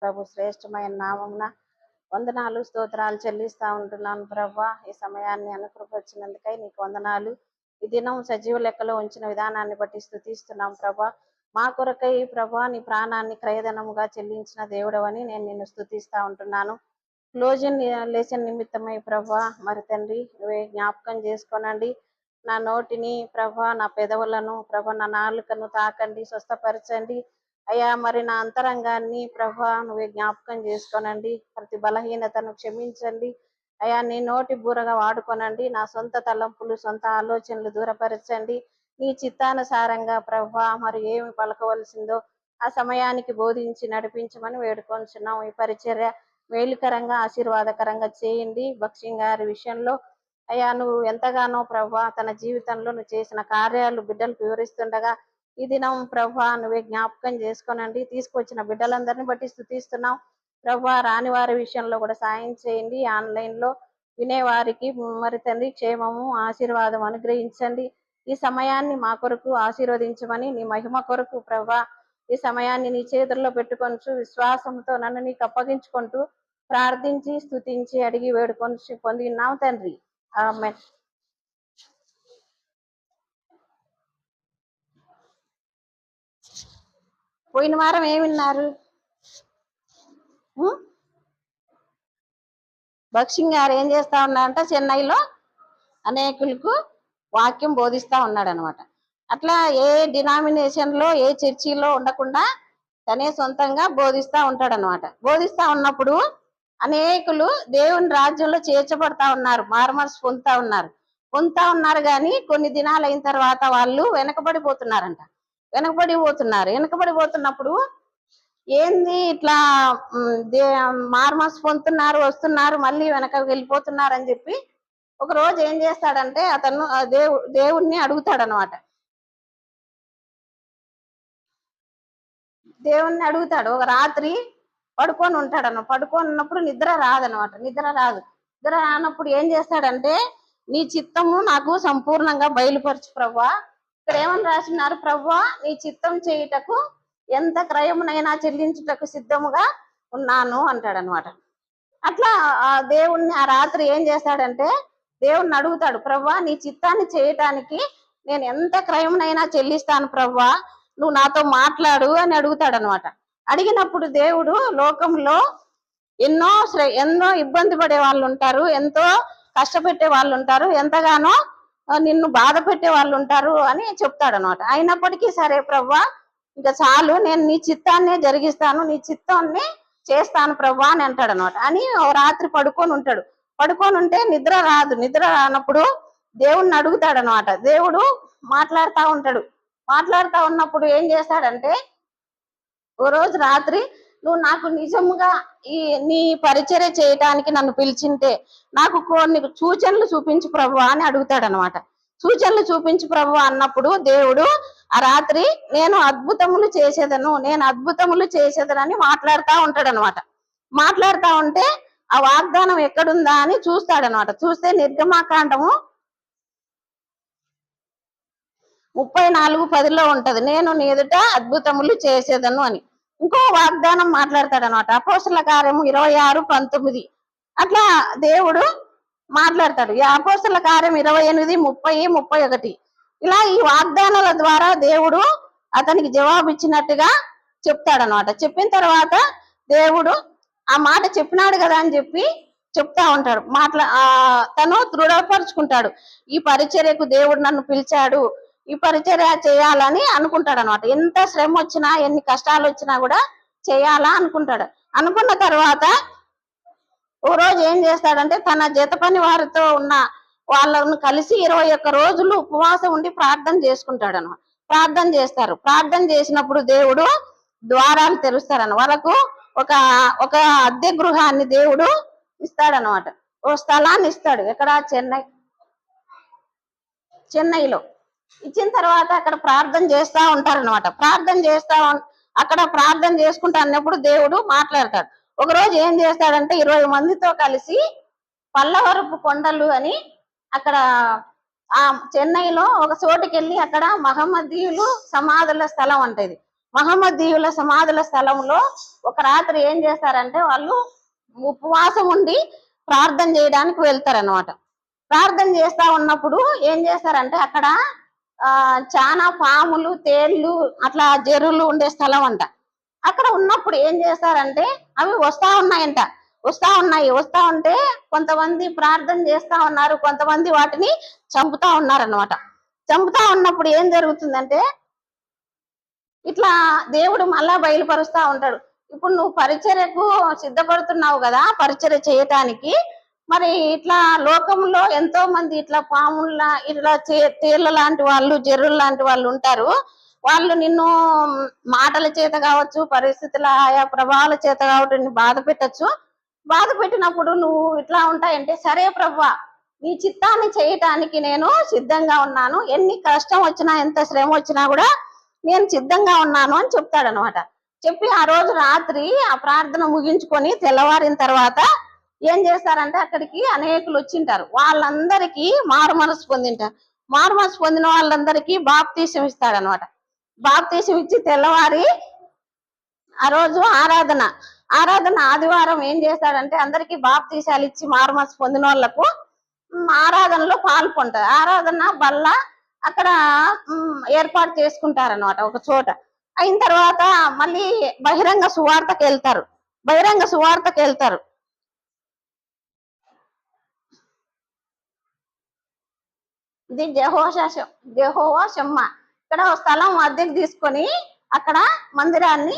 ప్రభు శ్రేష్టమైన నామమున వందనాలు స్తోత్రాలు చెల్లిస్తా ఉంటున్నాను ప్రభా. ఈ సమయాన్ని అనుకృపచ్చినందుకై నీకు వందనాలు. ఈ దినం సజీవ లెక్కలో ఉంచిన విధానాన్ని బట్టి స్తుతిస్తున్నాం ప్రభా. మా కొరకై ప్రభా నీ ప్రాణాన్ని క్రయధనముగా చెల్లించిన దేవుడవని నేను నిన్ను స్తుతిస్తా ఉంటున్నాను. క్లోజింగ్ లేచిన నిమిత్తమై ప్రభా మరి తండ్రి నువ్వే జ్ఞాపకం చేసుకోనండి. నా నోటిని ప్రభా, నా పెదవులను ప్రభా, నా నాలుకను తాకండి, స్వస్థపరచండి అయ్యా. మరి నా అంతరంగాన్ని ప్రభా నువ్వే జ్ఞాపకం చేసుకోనండి. ప్రతి బలహీనతను క్షమించండి అయ్యా. నీ నోటి బూరగా వాడుకోనండి. నా సొంత తలంపులు, సొంత ఆలోచనలు దూరపరచండి. నీ చిత్తానుసారంగా ప్రభా మరి ఏమి పలకవలసిందో ఆ సమయానికి బోధించి నడిపించమని వేడుకొంచున్నాం. ఈ పరిచర్య మేలుకరంగా ఆశీర్వాదకరంగా చేయండి. భక్సింగ్ గారి విషయంలో అయ్యా నువ్వు ఎంతగానో ప్రభా తన జీవితంలో నువ్వు చేసిన కార్యాలు బిడ్డలకు వివరిస్తుండగా ఈ దినం ప్రభా నువ్వే జ్ఞాపకం చేసుకోనండి. తీసుకొచ్చిన బిడ్డలందరినీ బట్టి స్తుతిస్తున్నాం ప్రభా. రాని వారి విషయంలో కూడా సాయం చేయండి. ఆన్లైన్ లో వినేవారికి మరి తండ్రి క్షేమము ఆశీర్వాదం అనుగ్రహించండి. ఈ సమయాన్ని మా కొరకు ఆశీర్వదించమని నీ మహిమ కొరకు ప్రభా ఈ సమయాన్ని నీ చేతుల్లో పెట్టుకొనుచు విశ్వాసంతో నన్ను నీకు అప్పగించుకుంటూ ప్రార్థించి స్తుతించి అడిగి వేడుకొని పొందినాం తండ్రి. ఆమేన్. పోయిన వారం ఏమి విన్నారు? భక్సింగ్ గారు ఏం చేస్తా ఉన్నారంట, చెన్నైలో అనేకులకు వాక్యం బోధిస్తా ఉన్నాడు అనమాట. అట్లా ఏ డినామినేషన్ లో ఏ చర్చిలో ఉండకుండా తనే సొంతంగా బోధిస్తా ఉంటాడనమాట. బోధిస్తా ఉన్నప్పుడు అనేకులు దేవుని రాజ్యంలో చేర్చబడతా ఉన్నారు, మార్మర్స్ పొందుతా ఉన్నారు కానీ కొన్ని దినాలు అయిన తర్వాత వాళ్ళు వెనకబడిపోతున్నారంట. వెనకబడిపోతున్నప్పుడు ఏంది ఇట్లా మార్మర్స్ పొందుతున్నారు, వస్తున్నారు, మళ్ళీ వెనక వెళ్ళిపోతున్నారు అని చెప్పి ఒక రోజు ఏం చేస్తాడంటే అతను దేవుణ్ణి అడుగుతాడనమాట. దేవుణ్ణి అడుగుతాడు. ఒక రాత్రి పడుకొని పడుకొని ఉన్నప్పుడు నిద్ర రానప్పుడు ఏం చేస్తాడంటే నీ చిత్తము నాకు సంపూర్ణంగా బయలుపరచు ప్రభువా. ఇక్కడ ఏమని రాసినారు? ప్రభువా నీ చిత్తం చేయుటకు ఎంత క్రయమునైనా చెల్లించుటకు సిద్ధముగా ఉన్నాను అంటాడనమాట. అట్లా ఆ దేవుణ్ణి ఆ రాత్రి ఏం చేస్తాడంటే దేవుణ్ణి అడుగుతాడు, ప్రభువా నీ చిత్తాన్ని చేయటానికి నేను ఎంత క్రయమునైనా చెల్లిస్తాను ప్రభువా, నువ్వు నాతో మాట్లాడు అని అడుగుతాడు అనమాట. అడిగినప్పుడు దేవుడు లోకంలో ఎన్నో ఇబ్బంది పడే వాళ్ళు ఉంటారు, ఎంతో కష్టపెట్టే వాళ్ళు ఉంటారు, ఎంతగానో నిన్ను బాధ పెట్టే వాళ్ళు ఉంటారు అని చెప్తాడు అనమాట. అయినప్పటికీ సరే ప్రభువా ఇంకా చాలు, నేను నీ చిత్తాన్నే జరిగిస్తాను, నీ చిత్తాన్ని చేస్తాను ప్రభువా అని అంటాడు అనమాట. అని రాత్రి పడుకొని ఉంటే నిద్ర రానప్పుడు దేవుణ్ణి అడుగుతాడు అనమాట. దేవుడు మాట్లాడుతా ఉన్నప్పుడు ఏం చేస్తాడంటే ఓ రోజు రాత్రి నువ్వు నాకు నిజముగా నీ పరిచర్య చేయటానికి నన్ను పిలిచింటే నాకు కొన్ని సూచనలు చూపించు ప్రభువా అని అడుగుతాడు అనమాట. సూచనలు చూపించు ప్రభువా అన్నప్పుడు దేవుడు ఆ రాత్రి నేను అద్భుతములు చేసేదనని మాట్లాడుతూ ఉంటాడు అనమాట. మాట్లాడుతూ ఉంటే ఆ వాగ్దానం ఎక్కడుందా అని చూస్తాడనమాట. చూస్తే నిర్గమాకాండము 34:10 ఉంటది, నేను నీ ఎదుట అద్భుతములు చేసేదను అని. ఇంకో వాగ్దానం మాట్లాడతాడు అనమాట. అపోస్తల కార్యము 26:19 అట్లా దేవుడు మాట్లాడతాడు. ఈ అపోస్తల కార్యం 28, 30, 31 ఇలా ఈ వాగ్దానాల ద్వారా దేవుడు అతనికి జవాబు ఇచ్చినట్టుగా చెప్తాడనమాట. చెప్పిన తర్వాత దేవుడు ఆ మాట చెప్పినాడు కదా అని చెప్పి చెప్తా ఉంటాడు. తను దృఢపరుచుకుంటాడు. ఈ పరిచర్యకు దేవుడు నన్ను పిలిచాడు, ఈ పరిచర్య చేయాలని అనుకుంటాడు అనమాట. ఎంత శ్రమ వచ్చినా ఎన్ని కష్టాలు వచ్చినా కూడా చేయాలా అనుకుంటాడు. అనుకున్న తర్వాత ఓ రోజు ఏం చేస్తాడంటే తన జత పని వారితో ఉన్న వాళ్ళను కలిసి 21 రోజులు ఉపవాసం ఉండి ప్రార్థన చేసుకుంటాడు అనమాట. ప్రార్థన చేసినప్పుడు దేవుడు ద్వారాలు తెరుస్తాడన్న వాళ్ళకు ఒక అద్దె గృహాన్ని దేవుడు ఇస్తాడనమాట. ఓ స్థలాన్ని ఇస్తాడు. ఎక్కడ? చెన్నైలో ఇచ్చిన తర్వాత అక్కడ ప్రార్థన చేస్తా ఉంటారనమాట. అక్కడ ప్రార్థన చేసుకుంటా అన్నప్పుడు దేవుడు మాట్లాడతాడు. ఒక రోజు ఏం చేస్తాడంటే 20 మందితో కలిసి పల్లవరపు కొండలు అని అక్కడ ఆ చెన్నైలో ఒక చోటుకి వెళ్ళి అక్కడ మహమ్మదీయులు సమాధుల స్థలం అంటది. మహమ్మదీయుల సమాధుల స్థలంలో ఒక రాత్రి ఏం చేస్తారంటే వాళ్ళు ఉపవాసం ఉండి ప్రార్థన చేయడానికి వెళ్తారనమాట. ప్రార్థన చేస్తా ఉన్నప్పుడు ఏం చేస్తారంటే అక్కడ చాలా పాములు, తేళ్లు, అట్లా జరులు ఉండే స్థలం అంట. అక్కడ ఉన్నప్పుడు ఏం చేస్తారంటే అవి వస్తా ఉంటే కొంతమంది ప్రార్థన చేస్తా ఉన్నారు, కొంతమంది వాటిని చంపుతా ఉన్నారనమాట. చంపుతా ఉన్నప్పుడు ఏం జరుగుతుందంటే ఇట్లా దేవుడు మళ్ళా బయలుపరుస్తా ఉంటాడు. ఇప్పుడు నువ్వు పరిచర్యకు సిద్ధపడుతున్నావు కదా, పరిచర్య చేయటానికి. మరి ఇట్లా లోకంలో ఎంతో మంది ఇట్లా పాముల, ఇట్లా తేళ్ల లాంటి వాళ్ళు, జర్రుల లాంటి వాళ్ళు ఉంటారు. వాళ్ళు నిన్ను మాటల చేత కావచ్చు, పరిస్థితుల ఆయా ప్రభావాల చేత కావచ్చు బాధ పెట్టచ్చు. బాధ పెట్టినప్పుడు నువ్వు ఇట్లా ఉంటాయంటే, సరే ప్రభువా నీ చిత్తాన్ని చేయటానికి నేను సిద్ధంగా ఉన్నాను, ఎన్ని కష్టం వచ్చినా ఎంత శ్రమ వచ్చినా కూడా నేను సిద్ధంగా ఉన్నాను అని చెప్తాడనమాట. చెప్పి ఆ రోజు రాత్రి ఆ ప్రార్థన ముగించుకొని తెల్లవారిన తర్వాత ఏం చేస్తారంటే అక్కడికి అనేకులు వచ్చింటారు. వాళ్ళందరికీ మారు మనసు పొందింటారు. మారు మనసు పొందిన వాళ్ళందరికీ బాప్తీసం ఇస్తాడనమాట. బాప్తీసం ఇచ్చి తెల్లవారి ఆ రోజు ఆరాధన ఆదివారం ఏం చేస్తాడంటే అందరికీ బాప్తీసాలు ఇచ్చి మారు మనసు పొందిన వాళ్ళకు ఆరాధనలో పాల్గొంటారు. ఆరాధన బల్ల అక్కడ ఏర్పాటు చేసుకుంటారనమాట ఒక చోట. అయిన తర్వాత మళ్ళీ బహిరంగ సువార్తకు వెళ్తారు. ఇది జెహోవా షమ్మ. ఇక్కడ స్థలం అద్దెకు తీసుకొని అక్కడ మందిరాన్ని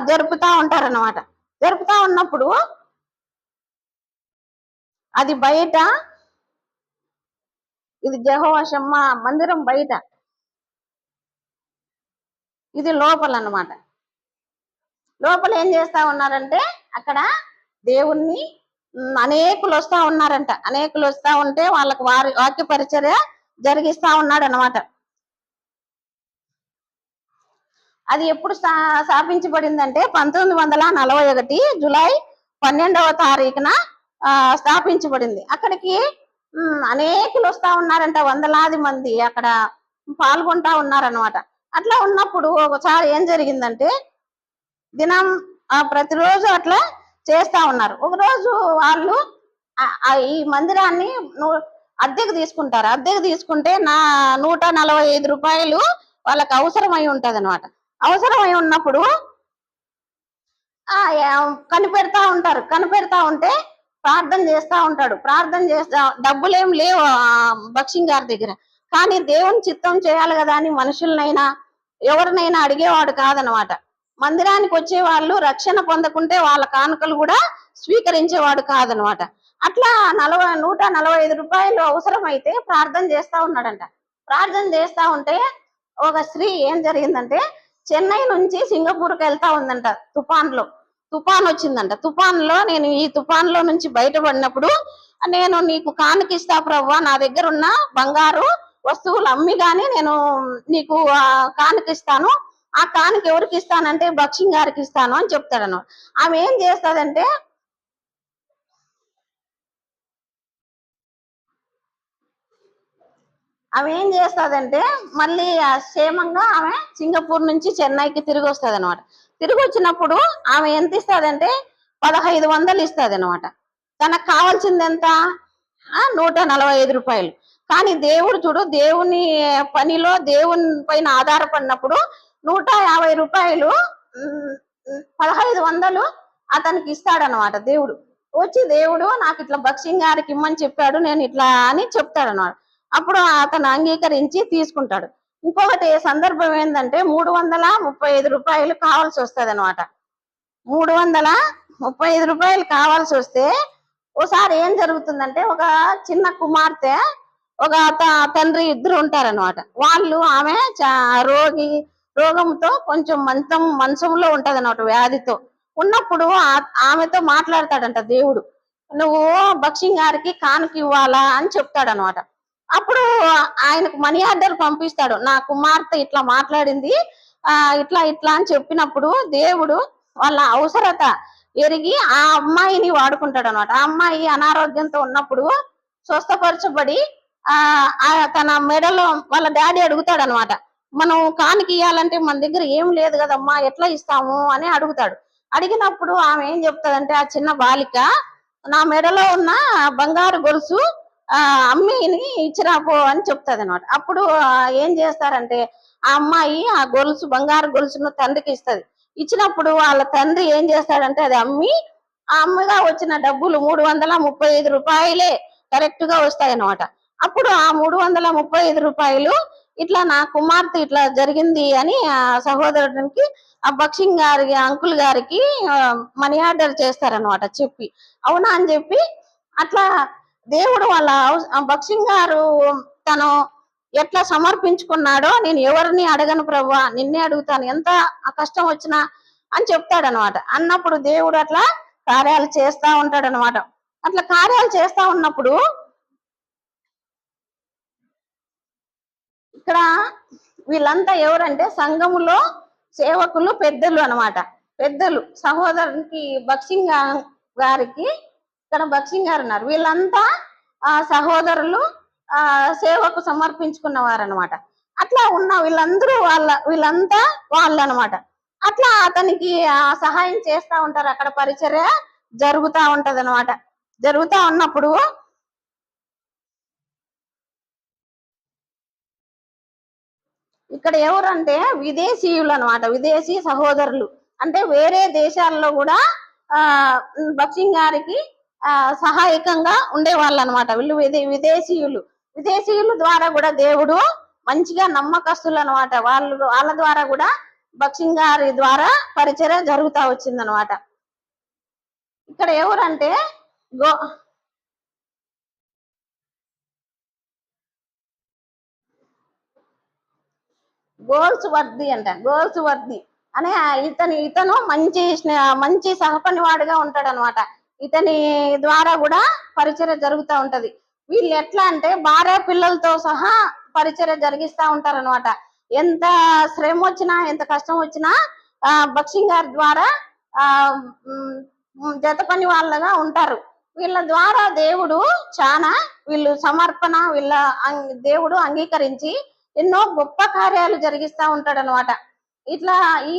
జరుపుతా ఉంటారన్నమాట. జరుపుతా ఉన్నప్పుడు అది బయట, ఇది జెహోవా షమ్మ మందిరం బయట, ఇది లోపల అన్నమాట. లోపల ఏం చేస్తా ఉన్నారంటే అక్కడ దేవుణ్ణి అనేకులు వస్తా ఉన్నారంట. అనేకులు వస్తా ఉంటే వాళ్ళకు వాక్య పరిచర్య జరిగిస్తా ఉన్నాడు అనమాట. అది ఎప్పుడు స్థాపించబడిందంటే 1941 జూలై 12వ తారీఖున స్థాపించబడింది. అక్కడికి అనేకులు వస్తా ఉన్నారంట, వందలాది మంది అక్కడ పాల్గొంటా ఉన్నారనమాట. అట్లా ఉన్నప్పుడు ఒకసారి ఏం జరిగిందంటే దినం ప్రతిరోజు అట్లా చేస్తా ఉన్నారు. ఒకరోజు వాళ్ళు ఈ మందిరాన్ని అద్దెకు తీసుకుంటారు. అద్దెకు తీసుకుంటే 145 రూపాయలు వాళ్ళకి అవసరమై ఉంటది అనమాట. అవసరమై ఉన్నప్పుడు కనిపెడతా ఉంటే ప్రార్థన చేస్తా ఉంటాడు. ప్రార్థన చేస్తా, డబ్బులేం లేవు బక్షింగ్ గారి దగ్గర, కానీ దేవుని చిత్తం చేయాలి కదా అని మనుషులనైనా ఎవరినైనా అడిగేవాడు కాదనమాట. మందిరానికి వచ్చే వాళ్ళు రక్షణ పొందకుంటే వాళ్ళ కానుకలు కూడా స్వీకరించేవాడు కాదనమాట. అట్లా 145 రూపాయలు అవసరమైతే ప్రార్థన చేస్తా ఉన్నాడంట. ప్రార్థన చేస్తా ఉంటే ఒక స్త్రీ ఏం జరిగిందంటే చెన్నై నుంచి సింగపూర్కి వెళ్తా ఉందంట. తుఫాన్ వచ్చిందంట. నేను ఈ తుఫాన్లో నుంచి బయటపడినప్పుడు నేను నీకు కానుకిస్తా ప్రభువా, నా దగ్గర ఉన్న బంగారు వస్తువులు అమ్మి గాని నేను నీకు కానుకిస్తాను. ఆ కానుక ఎవరికి ఇస్తానంటే బక్షింగ్ గారికి ఇస్తాను అని చెప్తాడను. ఆమె ఏం చేస్తుందంటే మళ్ళీ క్షేమంగా ఆమె సింగపూర్ నుంచి చెన్నైకి తిరిగి వస్తుంది అనమాట. తిరిగి వచ్చినప్పుడు ఆమె ఎంత ఇస్తుందంటే 1500 ఇస్తుంది అనమాట. తనకు కావాల్సింది ఎంత? 145 రూపాయలు. కానీ దేవుడు చూడు, దేవుని పనిలో దేవుని పైన ఆధారపడినప్పుడు 150 రూపాయలు 1500 అతనికి ఇస్తాడనమాట. దేవుడు వచ్చి దేవుడు నాకు ఇట్లా బక్షింగ్ గారికి ఇమ్మని చెప్పాడు, నేను ఇట్లా అని చెప్తాడనమాట. అప్పుడు అతను అంగీకరించి తీసుకుంటాడు. ఇంకొకటి సందర్భం ఏంటంటే 335 రూపాయలు కావాల్సి వస్తుంది అనమాట. 335 రూపాయలు కావాల్సి వస్తే ఓసారి ఏం జరుగుతుందంటే ఒక చిన్న కుమార్తె, ఒక తండ్రి ఇద్దరు ఉంటారనమాట. వాళ్ళు ఆమె రోగంతో కొంచెం మంచంలో ఉంటది అన్నమాట, వ్యాధితో ఉన్నప్పుడు ఆమెతో మాట్లాడతాడంట దేవుడు. నువ్వు బక్షింగ్ గారికి కానుక ఇవ్వాలా అని చెప్తాడనమాట. అప్పుడు ఆయనకు మనీ ఆర్డర్ పంపిస్తాడు. నా కుమార్తె ఇట్లా మాట్లాడింది, ఇట్లా అని చెప్పినప్పుడు దేవుడు వాళ్ళ అవసరత ఎరిగి ఆ అమ్మాయిని వాడుకుంటాడు అనమాట. ఆ అమ్మాయి అనారోగ్యంతో ఉన్నప్పుడు స్వస్థపరచబడి తన మెడలో వాళ్ళ డాడీ అడుగుతాడు అనమాట, మనం కానుక ఇవ్వాలంటే మన దగ్గర ఏం లేదు కదమ్మా, ఎట్లా ఇస్తాము అని అడుగుతాడు. అడిగినప్పుడు ఆమె ఏం చెప్తాదంటే, ఆ చిన్న బాలిక నా మెడలో ఉన్న బంగారు గొలుసు అమ్మిని ఇచ్చిరాపో అని చెప్తాది అనమాట. అప్పుడు ఏం చేస్తారంటే ఆ అమ్మాయి ఆ గొలుసు, బంగారు గొలుసును తండ్రికి ఇస్తుంది. ఇచ్చినప్పుడు వాళ్ళ తండ్రి ఏం చేస్తాడంటే అది అమ్మి, ఆ అమ్మగా వచ్చిన డబ్బులు 335 రూపాయలే కరెక్ట్ గా వస్తాయి అనమాట. అప్పుడు ఆ 335 రూపాయలు ఇట్లా నా కుమార్తె ఇట్లా జరిగింది అని ఆ సహోదరునికి, ఆ బక్షింగ్ గారికి, అంకుల్ గారికి మనీ ఆర్డర్ చేస్తారనమాట చెప్పి. అవునా అని చెప్పి అట్లా దేవుడు వాళ్ళ బక్షింగ్ గారు తను ఎట్లా సమర్పించుకున్నాడో, నేను ఎవరిని అడగను ప్రభువా, నిన్నే అడుగుతాను, ఎంత కష్టం వచ్చినా అని చెప్తాడనమాట. అన్నప్పుడు దేవుడు అట్లా కార్యాలు చేస్తా ఉంటాడనమాట. అట్లా కార్యాలు చేస్తా ఉన్నప్పుడు ఇక్కడ వీళ్ళంతా ఎవరంటే సంఘములో సేవకులు, పెద్దలు అనమాట. పెద్దలు సహోదరునికి బక్షింగ్ గారికి, ఇక్కడ బక్షింగ్ గారు ఉన్నారు, వీళ్ళంతా సహోదరులు సేవకు సమర్పించుకున్న వారు అనమాట. అట్లా ఉన్న వీళ్ళందరూ వీళ్ళంతా వాళ్ళు అనమాట. అట్లా అతనికి సహాయం చేస్తా ఉంటారు. అక్కడ పరిచర్య జరుగుతా ఉంటది అనమాట. జరుగుతా ఉన్నప్పుడు ఇక్కడ ఎవరంటే విదేశీయులు అనమాట, విదేశీ సహోదరులు. అంటే వేరే దేశాల్లో కూడా బక్షింగ్ గారికి సహాయకంగా ఉండేవాళ్ళు అనమాట. వీళ్ళు విదేశీయులు. విదేశీయుల ద్వారా కూడా దేవుడు మంచిగా నమ్మకస్తులు అనమాట. వాళ్ళ ద్వారా కూడా బక్షింగ్ గారి ద్వారా పరిచర్య జరుగుతా వచ్చింది అనమాట. ఇక్కడ ఎవరంటే గోల్స్ వర్ది అంట, గోల్స్ వర్ది అనే ఇతను మంచి సహపని వాడిగా ఉంటాడు అనమాట. ఇతని ద్వారా కూడా పరిచర్య జరుగుతూ ఉంటది. వీళ్ళు ఎట్లా అంటే భార్య పిల్లలతో సహా పరిచర్య జరిగిస్తా ఉంటారనమాట. ఎంత శ్రమ వచ్చినా, ఎంత కష్టం వచ్చినా బక్షింగ్ గారి ద్వారా జత పని వాళ్ళగా ఉంటారు. వీళ్ళ ద్వారా దేవుడు చాలా వీళ్ళు సమర్పణ, వీళ్ళ దేవుడు అంగీకరించి ఎన్నో గొప్ప కార్యాలు జరిగిస్తా ఉంటాడు అనమాట. ఇట్లా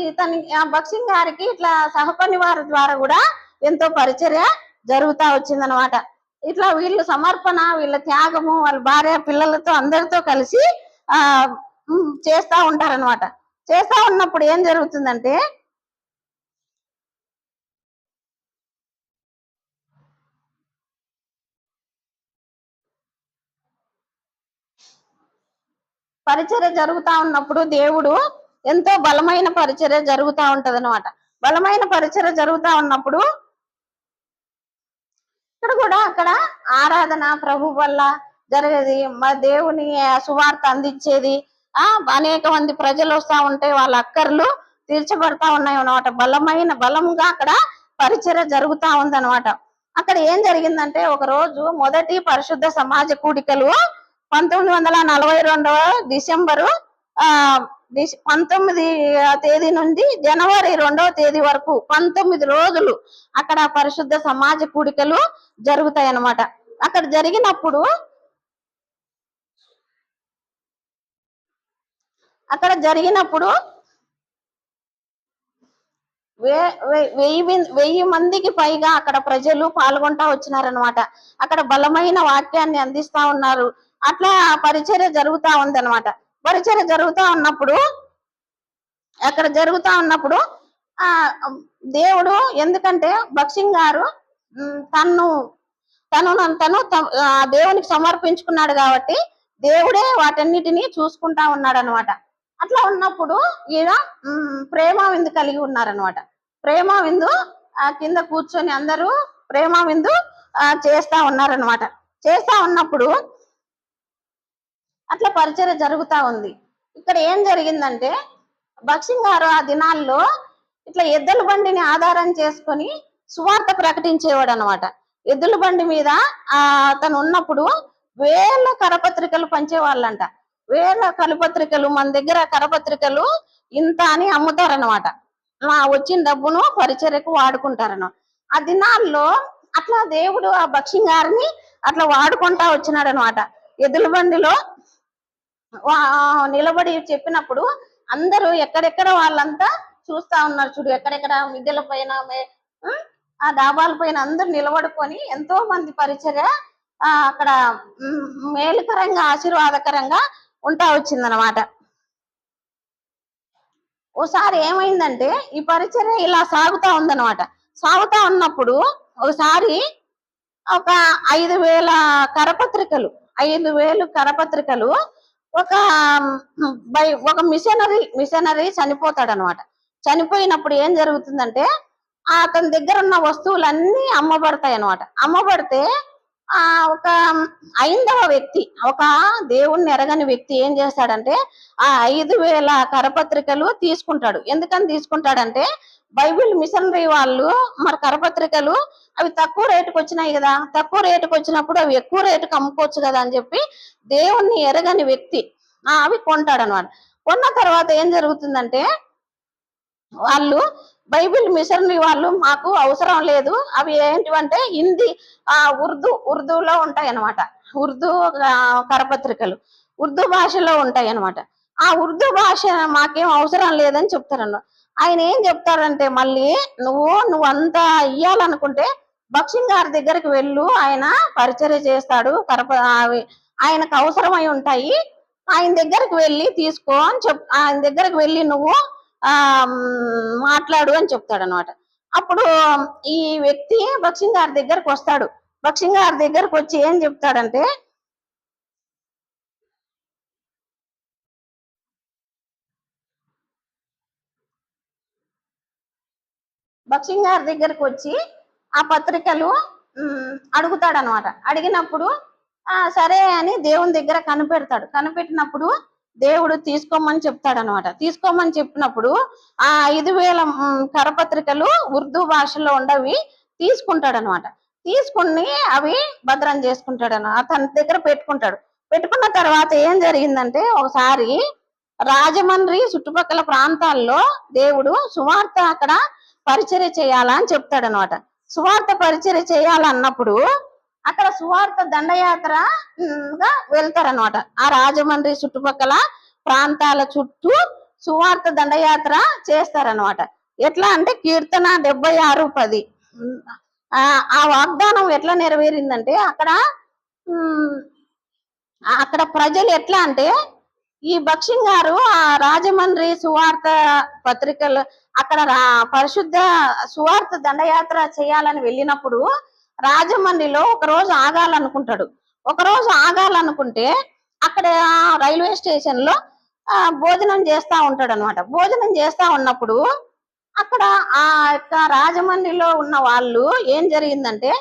ఇతని బక్షింగ్ గారికి ఇట్లా సహపని వారి ద్వారా కూడా ఎంతో పరిచర్య జరుగుతా వచ్చిందనమాట. ఇట్లా వీళ్ళు సమర్పణ, వీళ్ళ త్యాగము, వాళ్ళ భార్య పిల్లలతో అందరితో కలిసి చేస్తా ఉంటారనమాట. చేస్తా ఉన్నప్పుడు ఏం జరుగుతుందంటే పరిచర్య జరుగుతా ఉన్నప్పుడు దేవుడు ఎంతో బలమైన పరిచర్య జరుగుతా ఉంటది అనమాట. బలమైన పరిచర్య జరుగుతా ఉన్నప్పుడు ఇక్కడ కూడా అక్కడ ఆరాధన ప్రభు వల్ల జరిగేది, దేవుని సువార్త అందించేది, అనేక మంది ప్రజలు వస్తా ఉంటే వాళ్ళ అక్కర్లు తీర్చబడతా ఉన్నాయి అనమాట. బలంగా అక్కడ పరిచర్య జరుగుతా ఉందన్నమాట. అక్కడ ఏం జరిగిందంటే ఒక రోజు మొదటి పరిశుద్ధ సమాజ కూడికలు 1942 డిసెంబరు 19 తేదీ నుండి జనవరి 2వ తేదీ వరకు 19 రోజులు అక్కడ పరిశుద్ధ సమాజ కూడికలు జరుగుతాయి అన్నమాట. అక్కడ జరిగినప్పుడు వెయ్యి మందికి పైగా అక్కడ ప్రజలు పాల్గొంటా వచ్చినారనమాట. అక్కడ బలమైన వాక్యాన్ని అందిస్తా ఉన్నారు. అట్లా పరిచర్య జరుగుతా ఉంది అనమాట. పరిచర్య జరుగుతా ఉన్నప్పుడు దేవుడు, ఎందుకంటే బక్షింగ్ గారు తను దేవునికి సమర్పించుకున్నాడు కాబట్టి దేవుడే వాటన్నిటిని చూసుకుంటా ఉన్నాడు అనమాట. అట్లా ఉన్నప్పుడు ఈయన ప్రేమ విందు కలిగి ఉన్నారనమాట. ప్రేమ విందు కింద కూర్చొని అందరూ ప్రేమ విందు చేస్తా ఉన్నారనమాట. చేస్తా ఉన్నప్పుడు అట్లా పరిచర్య జరుగుతా ఉంది. ఇక్కడ ఏం జరిగిందంటే బక్షింగ్ గారు ఆ దినాల్లో ఇట్లా ఎద్దుల బండిని ఆధారం చేసుకొని సువార్త ప్రకటించేవాడు అనమాట. ఎద్దుల బండి మీద అతను ఉన్నప్పుడు వేల కరపత్రికలు పంచేవాళ్ళంట. వేల కరపత్రికలు, మన దగ్గర కరపత్రికలు ఇంత అని అమ్ముతారనమాట. వచ్చిన డబ్బును పరిచర్యకు వాడుకుంటారనమాట. ఆ దినాల్లో అట్లా దేవుడు ఆ బక్షింగ్ గారిని అట్లా వాడుకుంటా వచ్చినాడు అనమాట. ఎద్దుల బండిలో నిలబడి చెప్పినప్పుడు అందరూ ఎక్కడెక్కడ వాళ్ళంతా చూస్తా ఉన్నారు చూడు, ఎక్కడెక్కడ మిద్దెల పైన ఆ డాబాల పైన అందరూ నిలబడుకొని ఎంతో మంది పరిచర్య అక్కడ మేలుకరంగా ఆశీర్వాదకరంగా ఉంటా వచ్చిందనమాట. ఓసారి ఏమైందంటే ఈ పరిచర్య ఇలా సాగుతా ఉందన్నమాట. సాగుతా ఉన్నప్పుడు ఒకసారి ఒక 5,000 కరపత్రికలు 5,000 కరపత్రికలు ఒక ఒక మిషనరీ చనిపోతాడు అనమాట. చనిపోయినప్పుడు ఏం జరుగుతుందంటే అతని దగ్గర ఉన్న వస్తువులన్నీ అమ్మబడతాయి అనమాట. అమ్మబడితే ఒక 5వ వ్యక్తి, ఒక దేవుణ్ణి ఎరగని వ్యక్తి ఏం చేస్తాడంటే ఆ 5,000 కరపత్రికలు తీసుకుంటాడు. ఎందుకని తీసుకుంటాడంటే బైబిల్ మిషనరీ వాళ్ళు మరి కరపత్రికలు అవి తక్కువ రేటుకు వచ్చినాయి కదా, తక్కువ రేటుకు వచ్చినప్పుడు అవి ఎక్కువ రేటుకు అమ్ముకోవచ్చు కదా అని చెప్పి దేవుణ్ణి ఎరగని వ్యక్తి అవి కొంటాడు అనమాట. కొన్న తర్వాత ఏం జరుగుతుందంటే వాళ్ళు బైబిల్ మిషనరీ వాళ్ళు మాకు అవసరం లేదు, అవి ఏంటివంటే హిందీ ఉర్దూలో ఉంటాయి అనమాట. ఉర్దూ కరపత్రికలు ఉర్దూ భాషలో ఉంటాయి అనమాట. ఆ ఉర్దూ భాష మాకేం అవసరం లేదని చెప్తారన్నమాట. ఆయన ఏం చెప్తారంటే మళ్ళీ నువ్వు అంతా ఇయ్యాలనుకుంటే బక్షింగ్ గారి దగ్గరికి వెళ్ళు, ఆయన పరిచర్య చేస్తాడు, ఆయనకు అవసరమై ఉంటాయి, ఆయన దగ్గరికి వెళ్ళి తీసుకో అని ఆయన దగ్గరికి వెళ్ళి నువ్వు మాట్లాడు అని చెప్తాడు అనమాట. అప్పుడు ఈ వ్యక్తి బక్షింగ్ గారి దగ్గరకు వస్తాడు. బక్షింగ్ గారి దగ్గరకు వచ్చి ఏం చెప్తాడంటే బక్షింగ్ గారి దగ్గరకు వచ్చి ఆ పత్రికలు అడుగుతాడనమాట. అడిగినప్పుడు సరే అని దేవుని దగ్గర కనిపెట్టినప్పుడు దేవుడు తీసుకోమని చెప్తాడనమాట. తీసుకోమని చెప్పినప్పుడు ఆ 5,000 కరపత్రికలు ఉర్దూ భాషలో ఉండవి తీసుకుంటాడనమాట. తీసుకుని అవి భద్రం చేసుకుంటాడనమాట. అతని దగ్గర పెట్టుకున్న తర్వాత ఏం జరిగిందంటే ఒకసారి రాజమండ్రి చుట్టుపక్కల ప్రాంతాల్లో దేవుడు సువార్త అక్కడ పరిచర్య చేయాలా అని చెప్తాడనమాట. సువార్త పరిచర్య చేయాలన్నప్పుడు అక్కడ సువార్త దండయాత్రగా వెళ్తారనమాట. ఆ రాజమండ్రి చుట్టుపక్కల ప్రాంతాల చుట్టూ సువార్త దండయాత్ర చేస్తారనమాట. ఎట్లా అంటే కీర్తన 76:10 ఆ వాగ్దానం ఎట్లా నెరవేరిందంటే అక్కడ ప్రజలు ఎట్లా అంటే ఈ బక్షింగ్ గారు ఆ రాజమండ్రి సువార్త పత్రికలు అక్కడ పరిశుద్ధ సువార్త దండయాత్ర చేయాలని వెళ్ళినప్పుడు రాజమండ్రిలో ఒకరోజు ఆగాలనుకుంటే అక్కడ రైల్వే స్టేషన్ లో భోజనం చేస్తా ఉంటాడు అనమాట. భోజనం చేస్తా ఉన్నప్పుడు అక్కడ ఆ యొక్క రాజమండ్రిలో ఉన్న వాళ్ళు ఏం జరిగిందంటే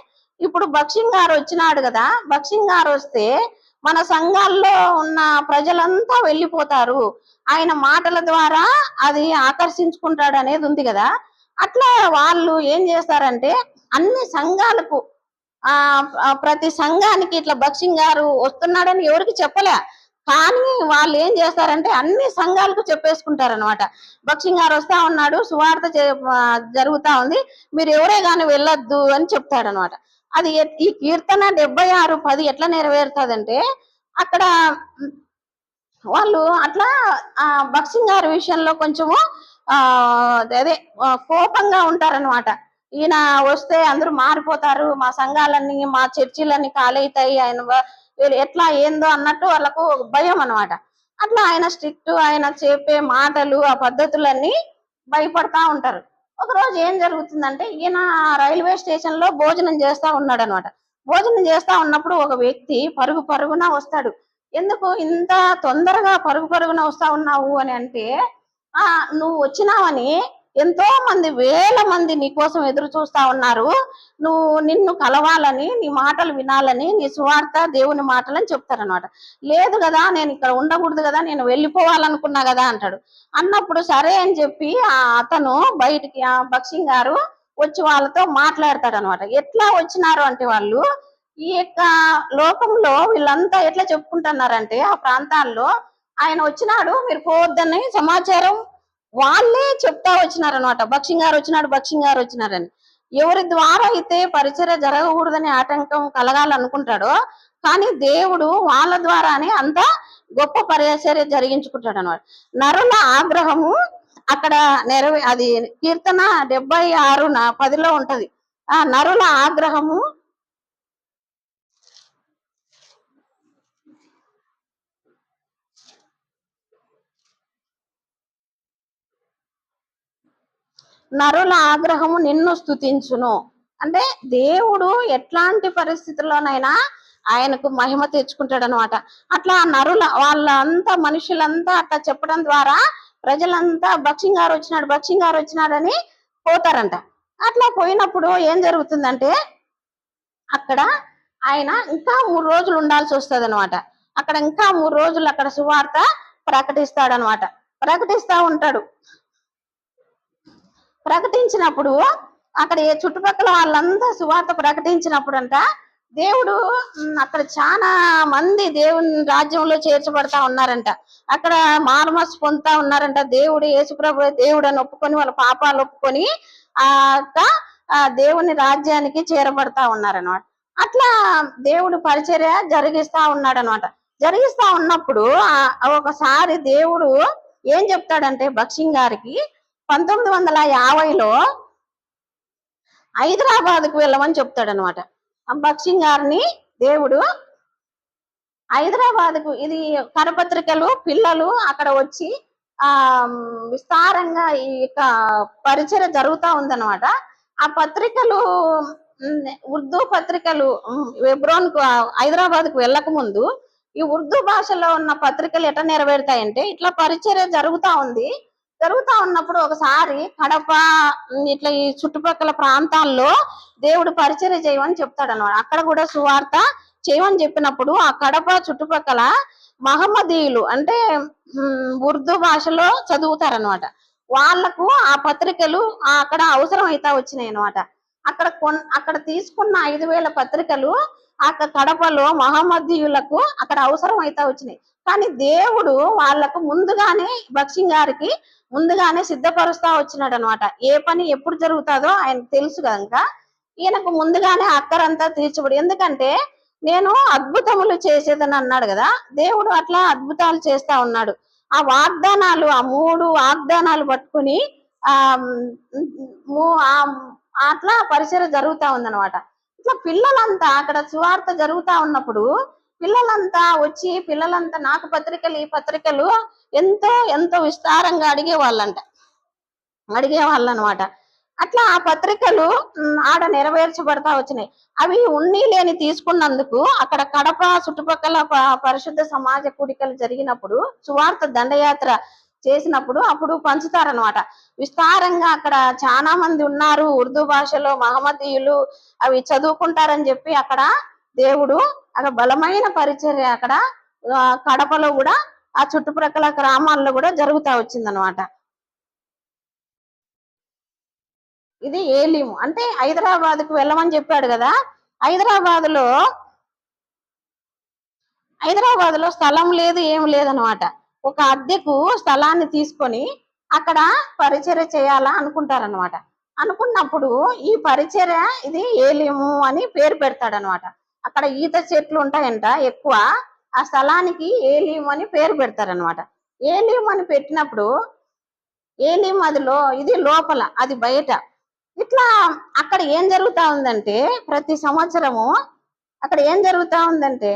ఇప్పుడు బక్షింగ్ గారు వచ్చినాడు కదా, బక్షింగ్ గారు వస్తే మన సంఘాల్లో ఉన్న ప్రజలంతా వెళ్ళిపోతారు, ఆయన మాటల ద్వారా అది ఆకర్షించుకుంటాడు అనేది ఉంది కదా. అట్లా వాళ్ళు ఏం చేస్తారంటే అన్ని సంఘాలకు ప్రతి సంఘానికి ఇట్లా బక్షింగ్ గారు వస్తున్నాడని ఎవరికి చెప్పలే, కానీ వాళ్ళు ఏం చేస్తారంటే అన్ని సంఘాలకు చెప్పేసుకుంటారనమాట. బక్షింగ్ గారు వస్తా ఉన్నాడు, సువార్త జరుగుతా ఉంది, మీరు ఎవరే గాని వెళ్ళొద్దు అని చెప్తాడనమాట. అది ఈ కీర్తన 76:10 ఎట్లా నెరవేరుతుందంటే అక్కడ వాళ్ళు అట్లా బక్షింగ్ గారి విషయంలో కొంచెము అదే కోపంగా ఉంటారనమాట. ఈయన వస్తే అందరూ మారిపోతారు, మా సంఘాలన్నీ మా చర్చిలన్నీ ఖాళీ, ఆయన ఎట్లా ఏందో అన్నట్టు వాళ్ళకు భయం అనమాట. అట్లా ఆయన స్ట్రిక్ట్, ఆయన చెప్పే మాటలు ఆ పద్ధతులన్నీ భయపడతా ఉంటారు. ఒకరోజు ఏం జరుగుతుందంటే ఈయన రైల్వే స్టేషన్ లో భోజనం చేస్తా ఉన్నాడు అనమాట. భోజనం చేస్తా ఉన్నప్పుడు ఒక వ్యక్తి పరుగున వస్తాడు. ఎందుకు ఇంత తొందరగా పరుగున వస్తా ఉన్నావు అని అంటే నువ్వు వచ్చినావని ఎంతో మంది, వేల మంది నీ కోసం ఎదురు చూస్తా ఉన్నారు, నిన్ను కలవాలని, నీ మాటలు వినాలని, నీ సువార్త దేవుని మాటలని చెప్తారనమాట. లేదు కదా, నేను ఇక్కడ ఉండకూడదు కదా, నేను వెళ్ళిపోవాలనుకున్నా కదా అంటాడు. అన్నప్పుడు సరే అని చెప్పి అతను బయటికి బక్షింగ్ గారు వచ్చి వాళ్ళతో మాట్లాడతాడు అనమాట. ఎట్లా వచ్చినారు అంటే వాళ్ళు ఈ యొక్క లోకంలో వీళ్ళంతా ఎట్లా చెప్పుకుంటున్నారంటే ఆ ప్రాంతాల్లో ఆయన వచ్చినాడు, మీరు పోవద్దని సమాచారం వాళ్ళే చెప్తా వచ్చినారనమాట. బక్షింగ్ గారు వచ్చినారని. ఎవరి ద్వారా అయితే పరిచర్య జరగకూడదని ఆటంకం కలగాలనుకుంటాడో కానీ దేవుడు వాళ్ళ ద్వారానే అంతా గొప్ప పరిచర్య జరిగించుకుంటాడు అనమాట. నరుల ఆగ్రహము అక్కడ అది కీర్తన 76:10 ఉంటది. ఆ నరుల ఆగ్రహము నిన్ను స్తుతించును. అంటే దేవుడు ఎట్లాంటి పరిస్థితుల్లోనైనా ఆయనకు మహిమ తెచ్చుకుంటాడు అనమాట. అట్లా నరుల వాళ్ళంతా మనుషులంతా అట్లా చెప్పడం ద్వారా ప్రజలంతా బక్సింగారు వచ్చినాడని పోతారంట. అట్లా పోయినప్పుడు ఏం జరుగుతుందంటే అక్కడ ఆయన ఇంకా 3 రోజులు ఉండాల్సి వస్తుంది అనమాట. అక్కడ ఇంకా 3 రోజులు అక్కడ సువార్త ప్రకటిస్తాడనమాట. ప్రకటిస్తా ఉంటాడు. ప్రకటించినప్పుడు అక్కడ చుట్టుపక్కల వాళ్ళంతా సువార్త ప్రకటించినప్పుడు అంట దేవుడు అక్కడ చాలా మంది దేవుని రాజ్యంలో చేర్చబడతా ఉన్నారంట. అక్కడ మారుమనసు పొందుతా ఉన్నారంట. దేవుడు యేసుప్రభు దేవుడు అని ఒప్పుకొని వాళ్ళ పాపాలు ఒప్పుకొని ఆ దేవుని రాజ్యానికి చేరబడతా ఉన్నారనమాట. అట్లా దేవుడు పరిచర్య జరిగిస్తా ఉన్నాడు అనమాట. జరిగిస్తా ఉన్నప్పుడు ఒకసారి దేవుడు ఏం చెప్తాడంటే బక్సింగ్ గారికి 1950లో హైదరాబాద్కు వెళ్ళమని చెప్తాడు అనమాట. బక్సింగ్ గారిని దేవుడు హైదరాబాద్కు, ఇది కరపత్రికలు పిల్లలు అక్కడ వచ్చి విస్తారంగా ఈ యొక్క పరిచర్య జరుగుతూ ఉందన్నమాట. ఆ పత్రికలు ఉర్దూ పత్రికలు హెబ్రోన్కు హైదరాబాద్కు వెళ్ళక ముందు ఈ ఉర్దూ భాషలో ఉన్న పత్రికలు ఎట్లా నెరవేరుతాయంటే ఇట్లా పరిచర్య జరుగుతూ ఉన్నప్పుడు ఒకసారి కడప ఇట్లా ఈ చుట్టుపక్కల ప్రాంతాల్లో దేవుడు పరిచర్య చేయమని చెప్తాడు అన్నమాట. అక్కడ కూడా సువార్త చేయమని చెప్పినప్పుడు ఆ కడప చుట్టుపక్కల మహమ్మదీయులు అంటే ఉర్దూ భాషలో చదువుతారనమాట. వాళ్లకు ఆ పత్రికలు అక్కడ అవసరం అయితే వచ్చినాయి అనమాట. అక్కడ తీసుకున్న 5,000 పత్రికలు అక్కడ కడపలో మహమ్మదీయులకు అక్కడ అవసరం అయితే వచ్చినాయి. కానీ దేవుడు వాళ్లకు ముందుగానే బక్సింగ్ గారికి ముందుగానే సిద్ధపరుస్తా వచ్చినాడు అనమాట. ఏ పని ఎప్పుడు జరుగుతుందో ఆయన తెలుసు కనుక ఈయనకు ముందుగానే అక్కరంతా తీర్చబడి, ఎందుకంటే నేను అద్భుతములు చేసేదని అన్నాడు కదా, దేవుడు అట్లా అద్భుతాలు చేస్తా ఉన్నాడు. ఆ వాగ్దానాలు, ఆ 3 వాగ్దానాలు పట్టుకుని అట్లా పరిచర్య జరుగుతా ఉందన్నమాట. ఇట్లా పిల్లలంతా అక్కడ సువార్త జరుగుతా ఉన్నప్పుడు పిల్లలంతా వచ్చి నాకు ఈ పత్రికలు ఎంతో విస్తారంగా అడిగేవాళ్ళు అనమాట. అట్లా ఆ పత్రికలు ఆడ నెరవేర్చబడతా వచ్చినాయి. అవి ఉన్ని లేని తీసుకున్నందుకు అక్కడ కడప చుట్టుపక్కల పరిశుద్ధ సమాజ కూడికలు జరిగినప్పుడు సువార్త దండయాత్ర చేసినప్పుడు అప్పుడు పంచుతారనమాట. విస్తారంగా అక్కడ చాలా మంది ఉన్నారు ఉర్దూ భాషలో మహమ్మదీయులు, అవి చదువుకుంటారని చెప్పి అక్కడ దేవుడు అక్కడ బలమైన పరిచర్య అక్కడ కడపలో కూడా ఆ చుట్టుప్రక్కల గ్రామాల్లో కూడా జరుగుతా వచ్చిందనమాట. ఇది ఏలీము అంటే హైదరాబాద్కు వెళ్ళమని చెప్పాడు కదా. హైదరాబాద్ లో స్థలం లేదు, ఏం లేదనమాట. ఒక అద్దెకు స్థలాన్ని తీసుకొని అక్కడ పరిచర్య చేయాలా అనుకుంటారనమాట. అనుకున్నప్పుడు ఈ పరిచర్య ఇది ఏలీము అని పేరు పెడతాడనమాట. అక్కడ ఈత చెట్లు ఉంటాయంట ఎక్కువ, ఆ స్థలానికి ఏలీము అని పేరు పెడతారనమాట. ఏలీము అని పెట్టినప్పుడు ఏలీము ఇది లోపల, అది బయట. ఇట్లా అక్కడ ఏం జరుగుతా ఉందంటే ప్రతి సంవత్సరము అక్కడ ఏం జరుగుతా ఉందంటే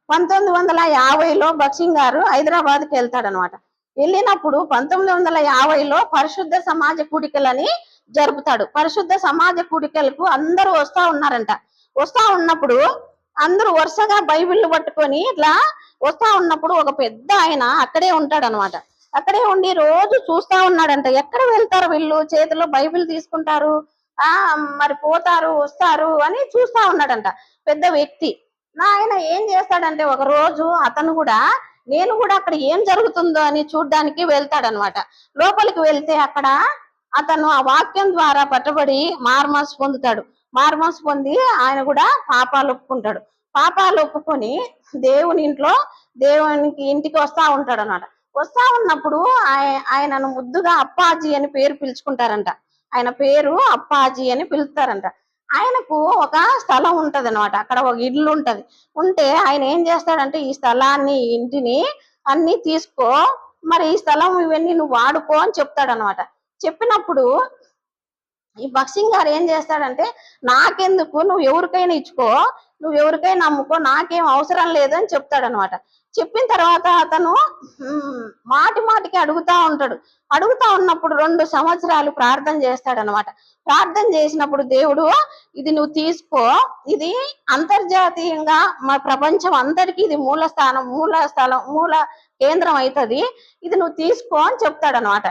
1950లో బక్సింగ్ గారు హైదరాబాద్కి వెళ్తాడనమాట. వెళ్ళినప్పుడు 1950లో పరిశుద్ధ సమాజ కూడికలని జరుపుతాడు. పరిశుద్ధ సమాజ కూడికలకు అందరూ వస్తా ఉన్నారంట. వస్తా ఉన్నప్పుడు అందరూ వరుసగా బైబిల్ పట్టుకొని ఇట్లా వస్తా ఉన్నప్పుడు ఒక పెద్ద ఆయన అక్కడే ఉంటాడనమాట. అక్కడే ఉండి రోజు చూస్తా ఉన్నాడంట. ఎక్కడ వెళ్తారు వీళ్ళు, చేతిలో బైబిల్ తీసుకుంటారు, మరి పోతారు వస్తారు అని చూస్తా ఉన్నాడంట పెద్ద వ్యక్తి. ఆయన ఏం చేస్తాడంటే ఒక రోజు అతను కూడా నేను కూడా అక్కడ ఏం జరుగుతుందో అని చూడ్డానికి వెళ్తాడనమాట. లోపలికి వెళ్తే అక్కడ అతను ఆ వాక్యం ద్వారా పట్టబడి మారుమనసు పొందుతాడు. మారుమనసు పొంది ఆయన కూడా పాపాలు ఒప్పుకుంటాడు. పాపాలు ఒప్పుకొని దేవునికి ఇంటికి వస్తా ఉంటాడు అనమాట. వస్తా ఉన్నప్పుడు ఆయనను ముద్దుగా అప్పాజీ అని పేరు పిలుచుకుంటారంట. ఆయన పేరు అప్పాజీ అని పిలుస్తారంట. ఆయనకు ఒక స్థలం ఉంటది అనమాట, అక్కడ ఒక ఇల్లు ఉంటది. ఉంటే ఆయన ఏం చేస్తాడంటే ఈ స్థలాన్ని ఇంటిని అన్ని తీసుకో, మరి ఈ స్థలం ఇవన్నీ నువ్వు వాడుకో అని చెప్తాడనమాట. చెప్పినప్పుడు ఈ భక్సింగ్ గారు ఏం చేస్తాడంటే నాకెందుకు, నువ్వు ఎవరికైనా ఇచ్చుకో, నువ్వు ఎవరికైనా అమ్ముకో, నాకేం అవసరం లేదు అని చెప్తాడనమాట. చెప్పిన తర్వాత అతను మాటి మాటికి అడుగుతా ఉంటాడు. అడుగుతా ఉన్నప్పుడు 2 సంవత్సరాలు ప్రార్థన చేస్తాడనమాట. ప్రార్థన చేసినప్పుడు దేవుడు ఇది నువ్వు తీసుకో, ఇది అంతర్జాతీయంగా మా ప్రపంచం అందరికీ ఇది మూల స్థలం మూల కేంద్రం అవుతుంది, ఇది నువ్వు తీసుకో అని చెప్తాడనమాట.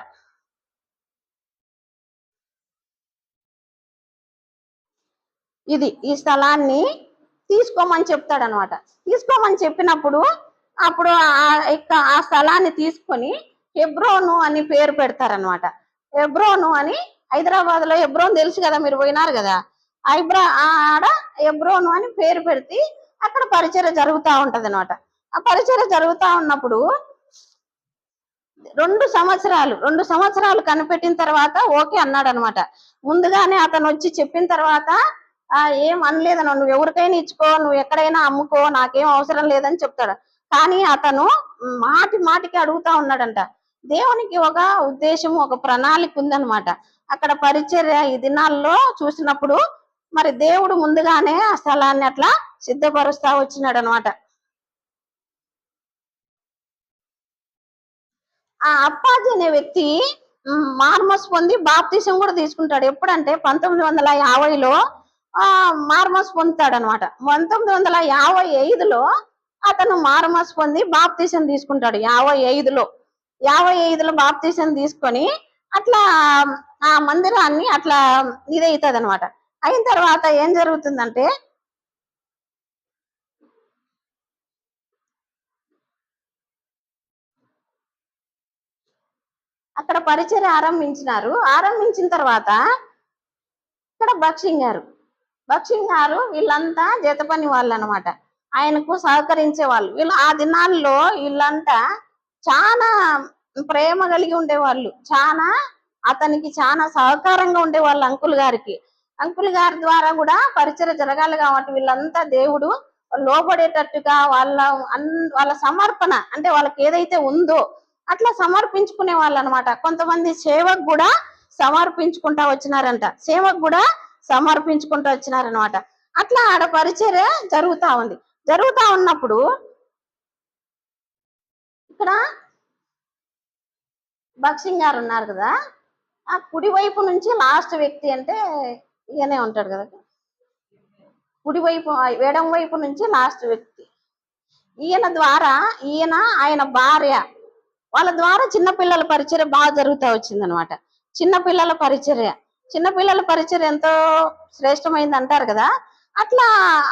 ఇది ఈ స్థలాన్ని తీసుకోమని చెప్తాడనమాట. తీసుకోమని చెప్పినప్పుడు అప్పుడు ఆ స్థలాన్ని తీసుకొని హెబ్రోను అని పేరు పెడతారనమాట. హెబ్రోను అని, హైదరాబాద్ లో హెబ్రోన్ తెలుసు కదా, మీరు పోయినారు కదా, ఆడ హెబ్రోను అని పేరు పెడితే అక్కడ పరిచర్య జరుగుతూ ఉంటది అనమాట. ఆ పరిచర్య జరుగుతూ ఉన్నప్పుడు 2 సంవత్సరాలు కనిపెట్టిన తర్వాత ఓకే అన్నాడు అనమాట. ముందుగానే అతను వచ్చి చెప్పిన తర్వాత ఏం అనలేదను, నువ్వు ఎవరికైనా ఇచ్చుకో, నువ్వు ఎక్కడైనా అమ్ముకో, నాకేం అవసరం లేదని చెప్తాడు. కానీ అతను మాటి మాటికి అడుగుతా ఉన్నాడంట. దేవునికి ఒక ఉద్దేశం, ఒక ప్రణాళిక ఉందనమాట. అక్కడ పరిచర్య ఈ దినాల్లో చూసినప్పుడు మరి దేవుడు ముందుగానే ఆ స్థలాన్ని అట్లా సిద్ధపరుస్తా వచ్చినాడు అనమాట. ఆ అప్పాజీ అనే వ్యక్తి మార్మస్ పొంది బాప్తీసం కూడా తీసుకుంటాడు. ఎప్పుడంటే 1950లో మార్మస్ పొందుతాడు అనమాట. 1955లో అతను మార్మస్ పొంది బాప్తీసం తీసుకుంటాడు. 55లో బాప్తీసం తీసుకొని అట్లా ఆ మందిరాన్ని అట్లా ఇదవుతుంది అనమాట. అయిన తర్వాత ఏం జరుగుతుందంటే అక్కడ పరిచర్య ఆరంభించిన తర్వాత ఇక్కడ బక్షింగ్ గారు వీళ్ళంతా జత పని వాళ్ళు అనమాట. ఆయనకు సహకరించే వాళ్ళు. వీళ్ళు ఆ దినాల్లో వీళ్ళంతా చాలా ప్రేమ కలిగి ఉండేవాళ్ళు, అతనికి చాలా సహకారంగా ఉండేవాళ్ళు అంకుల్ గారి ద్వారా కూడా పరిచర్య జరగాలి కాబట్టి వీళ్ళంతా దేవుడు లోబడేటట్టుగా వాళ్ళ సమర్పణ, అంటే వాళ్ళకి ఏదైతే ఉందో అట్లా సమర్పించుకునే వాళ్ళు అనమాట. కొంతమంది సేవకు కూడా సమర్పించుకుంటా వచ్చినారనమాట. అట్లా ఆడ పరిచర్య జరుగుతా ఉన్నప్పుడు ఇక్కడ బక్షింగ్ గారు ఉన్నారు కదా, ఆ కుడివైపు నుంచి లాస్ట్ వ్యక్తి అంటే ఈయనే ఉంటాడు కదా, కుడివైపు ఎడం వైపు నుంచి లాస్ట్ వ్యక్తి. ఈయన ద్వారా ఆయన భార్య వాళ్ళ ద్వారా చిన్నపిల్లల పరిచర్య బాగా జరుగుతూ వచ్చింది అనమాట. చిన్నపిల్లల పరిచర్య ఎంతో శ్రేష్టమైంది అంటారు కదా, అట్లా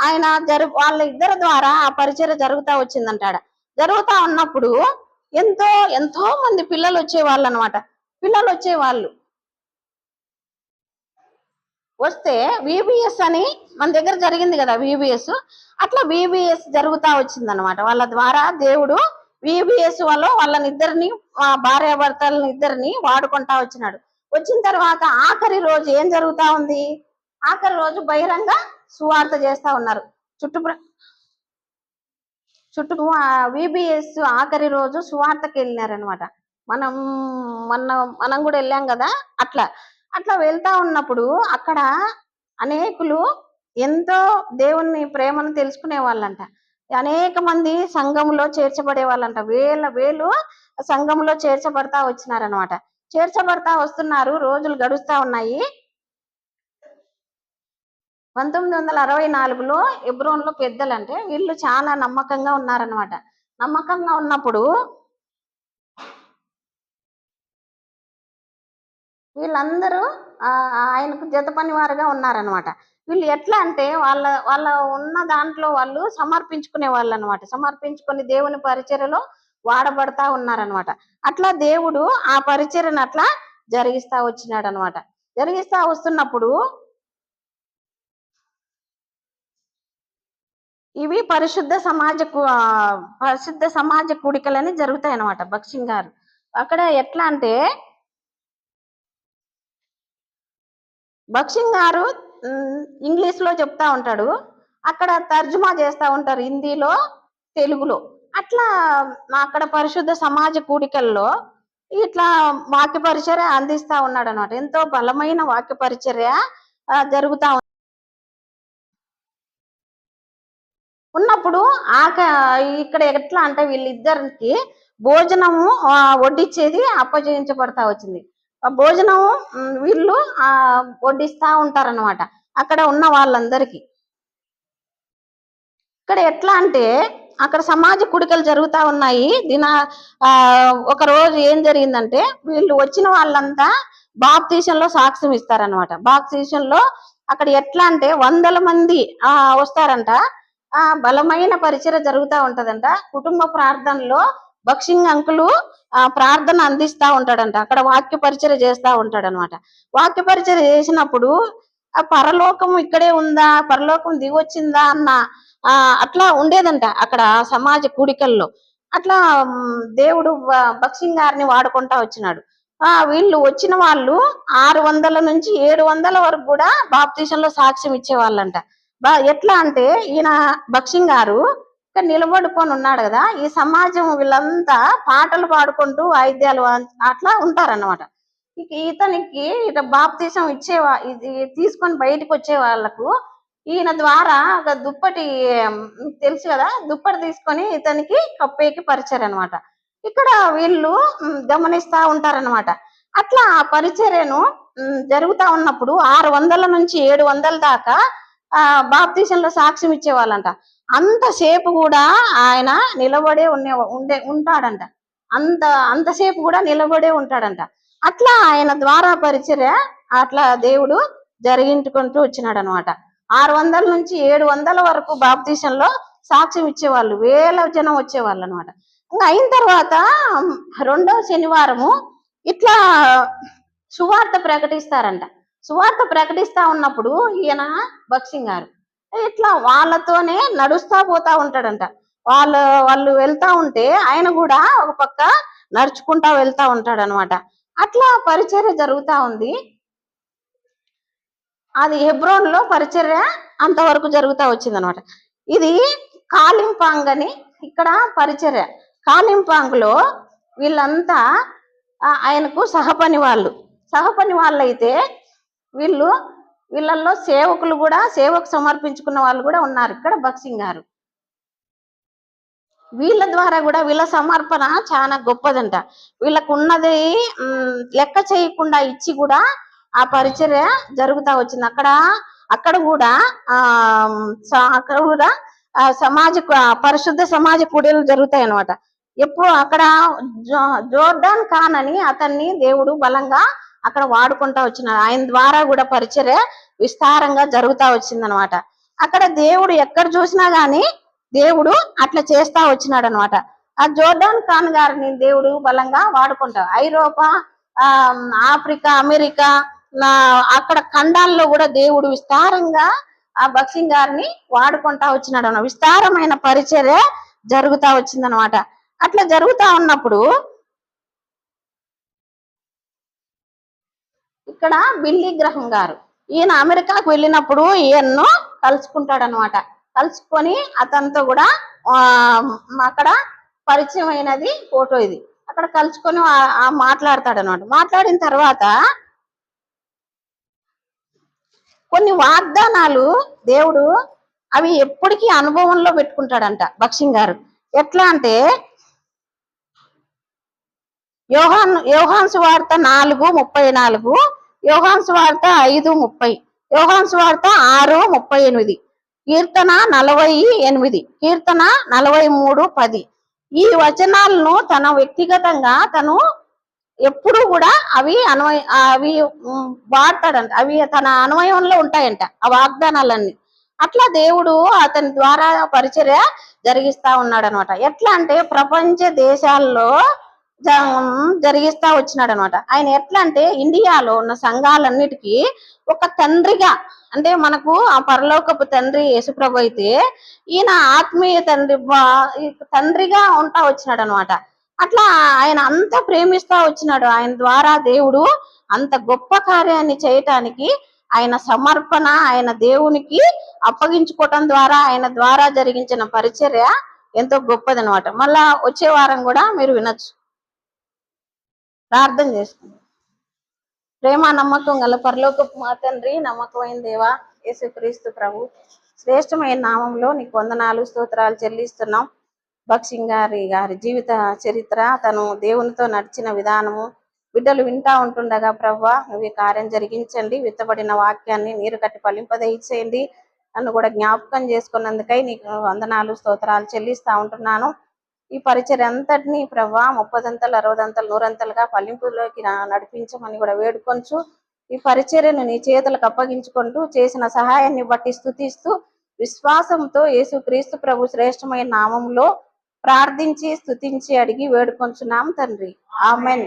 ఆయన వాళ్ళ ఇద్దరి ద్వారా ఆ పరిచర్య జరుగుతూ వచ్చిందంటాడు. జరుగుతా ఉన్నప్పుడు ఎంతో మంది పిల్లలు వచ్చేవాళ్ళు వస్తే విబిఎస్ అని మన దగ్గర జరిగింది కదా, విబిఎస్ అట్లా విబిఎస్ జరుగుతా వచ్చింది అనమాట. వాళ్ళ ద్వారా దేవుడు విబిఎస్ వాళ్ళనిద్దరిని, భార్యాభర్తలని ఇద్దరిని వాడుకుంటా వచ్చిన తర్వాత ఆఖరి రోజు ఏం జరుగుతా ఉంది, ఆఖరి రోజు బహిరంగ సువార్త చేస్తా ఉన్నారు. చుట్టూ విబిఎస్ ఆఖరి రోజు సువార్తకి వెళ్ళినారనమాట. మనం కూడా వెళ్ళాం కదా. అట్లా వెళ్తా ఉన్నప్పుడు అక్కడ అనేకులు ఎంతో దేవుని ప్రేమను తెలుసుకునే వాళ్ళంట. అనేక మంది సంఘంలో చేర్చబడే వాళ్ళంట. వేలు సంఘంలో చేర్చబడతా వచ్చినారనమాట. చేర్చబడతా వస్తున్నారు, రోజులు గడుస్తా ఉన్నాయి. 1964లో హెబ్రోన్లో పెద్దలు అంటే వీళ్ళు చాలా నమ్మకంగా ఉన్నారనమాట. నమ్మకంగా ఉన్నప్పుడు వీళ్ళందరూ ఆయనకు జత పని వారుగా ఉన్నారనమాట. వీళ్ళు ఎట్లా అంటే వాళ్ళ ఉన్న దాంట్లో వాళ్ళు సమర్పించుకునే వాళ్ళు అనమాట. సమర్పించుకొని దేవుని పరిచర్యలో వాడబడతా ఉన్నారనమాట. అట్లా దేవుడు ఆ పరిచర్యను అట్లా జరిగిస్తా వచ్చినాడు అనమాట. జరిగిస్తా వస్తున్నప్పుడు ఇవి పరిశుద్ధ సమాజ కూడికలని జరుగుతాయి అనమాట. బక్షింగ్ గారు అక్కడ ఎట్లా అంటే బక్షింగ్ గారు ఇంగ్లీష్ లో చెప్తా ఉంటాడు, అక్కడ తర్జుమా చేస్తా ఉంటారు హిందీలో, తెలుగులో. అట్లా అక్కడ పరిశుద్ధ సమాజ కూడికల్లో ఇట్లా వాక్య పరిచర్య అందిస్తా ఉన్నాడు అనమాట. ఎంతో బలమైన వాక్య పరిచర్య జరుగుతా ఉన్నప్పుడు ఇక్కడ ఎట్లా అంటే వీళ్ళిద్దరికి భోజనము వడ్డించేది అప్పజేయించబడతా వచ్చింది. ఆ భోజనం వీళ్ళు వడ్డిస్తా ఉంటారనమాట అక్కడ ఉన్న వాళ్ళందరికీ. ఇక్కడ ఎట్లా అంటే అక్కడ సమాజ కుడికలు జరుగుతా ఉన్నాయి. ఒక రోజు ఏం జరిగిందంటే వీళ్ళు వచ్చిన వాళ్ళంతా బాప్తీసంలో సాక్ష్యం ఇస్తారనమాట. బాప్తీసంలో అక్కడ ఎట్లా అంటే 100 మంది వస్తారంట. బలమైన పరిచర్య జరుగుతూ ఉంటదంట. కుటుంబ ప్రార్థనలో బక్సింగ్ అంకులు ప్రార్థన అందిస్తా ఉంటాడంట. అక్కడ వాక్య పరిచర్య చేస్తా ఉంటాడనమాట. వాక్య పరిచర్య చేసినప్పుడు ఆ పరలోకం ఇక్కడే ఉందా, పరలోకం దిగొచ్చిందా అన్న అట్లా ఉండేదంట అక్కడ సమాజ కూడికల్లో. అట్లా దేవుడు బక్సింగ్ గారిని వాడుకుంటా వచ్చినాడు. వీళ్ళు వచ్చిన వాళ్ళు 600 నుంచి 700 వరకు కూడా బాప్తీసంలో సాక్ష్యం ఇచ్చేవాళ్ళంట. ఎట్లా అంటే ఈయన బక్సింగ్ గారు ఇక్కడ నిలబడుకొని ఉన్నాడు కదా, ఈ సమాజం వీళ్ళంతా పాటలు పాడుకుంటూ వాయిద్యాలు అట్లా ఉంటారన్నమాట. ఇతనికి ఇట బాప్తీసం ఇది తీసుకొని బయటకు వచ్చే వాళ్ళకు ఈయన ద్వారా ఒక దుప్పటి తెలుసు కదా, దుప్పటి తీసుకొని ఇతనికి కప్పేకి పరిచయం అనమాట. ఇక్కడ వీళ్ళు గమనిస్తా ఉంటారనమాట. అట్లా ఆ పరిచర్యను జరుగుతా ఉన్నప్పుడు 600 నుంచి 700 దాకా బాప్తీసంలో సాక్ష్యం ఇచ్చేవాళ్ళంట. అంతసేపు కూడా ఆయన నిలబడే ఉంటాడంట. అంతసేపు కూడా నిలబడే ఉంటాడంట. అట్లా ఆయన ద్వారా పరిచర్య అట్లా దేవుడు జరిగించుకుంటూ వచ్చినాడు అనమాట. 600 నుంచి 700 వరకు బాప్తీసంలో సాక్ష్యం ఇచ్చేవాళ్ళు, వేల జనం వచ్చేవాళ్ళు అనమాట. ఇంకా అయిన తర్వాత 2వ శనివారము ఇట్లా సువార్త ప్రకటిస్తారంట. సువార్త ప్రకటిస్తా ఉన్నప్పుడు ఈయన బక్సింగ్ గారు ఇట్లా వాళ్ళతోనే నడుస్తా పోతా ఉంటాడంట. వాళ్ళు వెళ్తా ఉంటే ఆయన కూడా ఒక పక్క నడుచుకుంటా వెళ్తా ఉంటాడు అనమాట. అట్లా పరిచర్య జరుగుతా ఉంది. అది హెబ్రోన్ లో పరిచర్య అంతవరకు జరుగుతా వచ్చింది అనమాట. ఇది కాలింపాంగ్ అని ఇక్కడ పరిచర్య. కాలింపాంగ్ లో వీళ్ళంతా ఆయనకు సహపని వాళ్ళు అయితే వీళ్ళల్లో సేవకులు కూడా, సేవకు సమర్పించుకున్న వాళ్ళు కూడా ఉన్నారు ఇక్కడ బక్సింగ్ గారు. వీళ్ళ ద్వారా కూడా వీళ్ళ సమర్పణ చాలా గొప్పదంట. వీళ్ళకు ఉన్నది లెక్క చేయకుండా ఇచ్చి కూడా ఆ పరిచర్య జరుగుతా వచ్చింది. అక్కడ కూడా పరిశుద్ధ సమాజ కూడీలు జరుగుతాయి అనమాట. ఎప్పుడు అక్కడ జోర్డాన్ ఖాన్ అని అతన్ని దేవుడు బలంగా అక్కడ వాడుకుంటా వచ్చినాడు. ఆయన ద్వారా కూడా పరిచర్య విస్తారంగా జరుగుతా వచ్చిందనమాట. అక్కడ దేవుడు ఎక్కడ చూసినా గాని దేవుడు అట్లా చేస్తా వచ్చినాడు అనమాట. ఆ జోర్డాన్ ఖాన్ గారిని దేవుడు బలంగా వాడుకుంటా ఐరోపా, ఆఫ్రికా, అమెరికా అక్కడ ఖండాల్లో కూడా దేవుడు విస్తారంగా ఆ బక్సింగ్ గారిని వాడుకుంటా వచ్చినాడు అన్న విస్తారమైన పరిచర్య జరుగుతా వచ్చిందనమాట. అట్లా జరుగుతా ఉన్నప్పుడు ఇక్కడ బిల్లీ గ్రహం గారు ఈయన అమెరికాకు వెళ్ళినప్పుడు ఈయన్ను కలుసుకుంటాడనమాట. కలుసుకొని అతనితో కూడా అక్కడ పరిచయం అయినది ఫోటో ఇది. అక్కడ కలుసుకొని మాట్లాడతాడనమాట. మాట్లాడిన తర్వాత కొన్ని వాగ్దానాలు దేవుడు అవి ఎప్పటికీ అనుభవంలో పెట్టుకుంటాడంట బక్సింగ్ గారు. ఎట్లా అంటే యోహాను సువార్త 4:34, యోహాను సువార్త 5:30, యోహాను సువార్త 6:38, కీర్తన 48, కీర్తన 43:10 ఈ వచనాలను తన వ్యక్తిగతంగా తను ఎప్పుడు కూడా అవి వాడతాడంట. అవి తన అన్వయంలో ఉంటాయంట ఆ వాగ్దానాలన్నీ. అట్లా దేవుడు అతని ద్వారా పరిచర్య జరిగిస్తా ఉన్నాడు అనమాట. ఎట్లా అంటే ప్రపంచ దేశాల్లో జరిగిస్తా వచ్చినాడు అనమాట. ఆయన ఎట్లా అంటే ఇండియాలో ఉన్న సంఘాలన్నిటికీ ఒక తండ్రిగా, అంటే మనకు ఆ పరలోకపు తండ్రి యేసుప్రభు అయితే ఈయన ఆత్మీయ తండ్రిగా ఉంటా వచ్చినాడు అనమాట. అట్లా ఆయన అంత ప్రేమిస్తా వచ్చినాడు. ఆయన ద్వారా దేవుడు అంత గొప్ప కార్యాన్ని చేయటానికి ఆయన సమర్పణ ఆయన దేవునికి అప్పగించుకోవటం ద్వారా ఆయన ద్వారా జరిగించిన పరిచర్య ఎంతో గొప్పదనమాట. మళ్ళా వచ్చే వారం కూడా మీరు వినొచ్చు. ప్రార్థన చేసుకుందాం. ప్రేమ నమ్మకం గల పరలోకపు మా తండ్రి, నమ్మకమైన దేవా, యేసుక్రీస్తు ప్రభు శ్రేష్టమైన నామంలో నీకు వందనాలు స్తోత్రాలు చెల్లిస్తున్నాం. భక్సింగ్ గారి జీవిత చరిత్ర, తను దేవునితో నడిచిన విధానము బిడ్డలు వింటా ఉంటుండగా ప్రవ్వా నువ్వు ఈ కార్యం జరిగించండి. విత్తబడిన వాక్యాన్ని నీరు కట్టి ఫలింపదయిచేయండి. నన్ను కూడా జ్ఞాపకం చేసుకున్నందుకై నీకు వందనాలు స్తోత్రాలు చెల్లిస్తా ఉంటున్నాను. ఈ పరిచర్య అంతటినీ ప్రవ్వా 30 60 100 ఫలింపులోకి నడిపించమని కూడా వేడుకొంచు. ఈ పరిచర్యను నీ చేతులకు అప్పగించుకుంటూ చేసిన సహాయాన్ని బట్టి స్తుతిస్తూ విశ్వాసంతో యేసుక్రీస్తు ప్రభు శ్రేష్టమైన నామంలో ప్రార్థించి స్తుతించి అడిగి వేడుకొంచున్నాం తండ్రి. ఆమెన్.